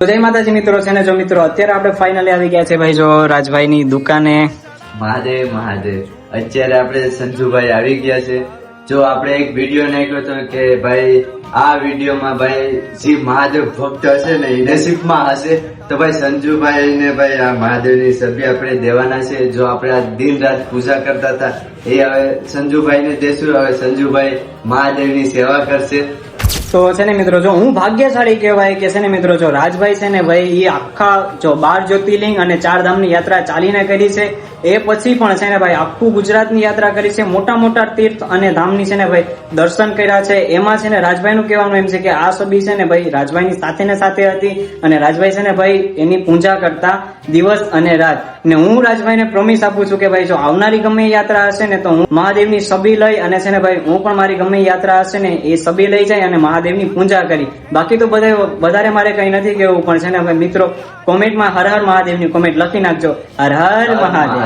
તો જય માતાજી મિત્રો છે ને, જો મિત્રો અત્યારે આપણે ફાઇનલી આવી ગયા છે ભાઈ જો રાજભાઈ ની દુકાને. મહાદેવ મહાદેવ. અત્યારે આપણે સંજુભાઈ આવી ગયા છે. જો આપણે એક વિડીયો નાખ્યો હતો કે ભાઈ આ વિડીયોમાં ભાઈ જે મહાદેવ ભક્ત હશે ને એ નસીબમાં હશે, તો ભાઈ સંજુભાઈ ને ભાઈ આ મહાદેવની સભ્ય આપણે દેવાના છે. જો આપણે આ દિન રાત પૂજા કરતા હતા એ હવે સંજુભાઈ ને દેશું. હવે સંજુભાઈ મહાદેવની સેવા કરશે. તો છે ને મિત્રો, જો હું ભાગ્યશાળી કહેવાય કે છે ને મિત્રો, જો રાજભાઈ છે ને ભાઈ એ આખા જો 12 જ્યોતિર્લિંગ અને 4 ધામની યાત્રા ચાલીને કરી છે. એ પછી પણ છે ને ભાઈ આખું ગુજરાતની યાત્રા કરી છે. મોટા મોટા તીર્થ અને ધામની છે ને ભાઈ દર્શન કર્યા છે. એમાં છે ને રાજભાઈ નું કહેવાનું એમ છે કે આ સભી છે ને ભાઈ રાજભાઈ ની સાથે ને સાથે હતી અને રાજભાઈ છે ને ભાઈ એની પૂજા કરતા દિવસ અને રાત. ને હું રાજભાઈ ને પ્રોમિસ આપું છું કે ભાઈ જો આવનારી ગમે એ યાત્રા હશે ને તો હું મહાદેવની સભી લઈ અને છે ને ભાઈ હું પણ મારી ગમે એ યાત્રા હશે ને એ સભી લઈ જાય અને મહાદેવની પૂજા કરી. બાકી તો વધારે મારે કઈ નથી કેવું, પણ છે ને ભાઈ મિત્રો કોમેન્ટમાં હર હર મહાદેવની કોમેન્ટ લખી નાખજો. હર હર મહાદેવ.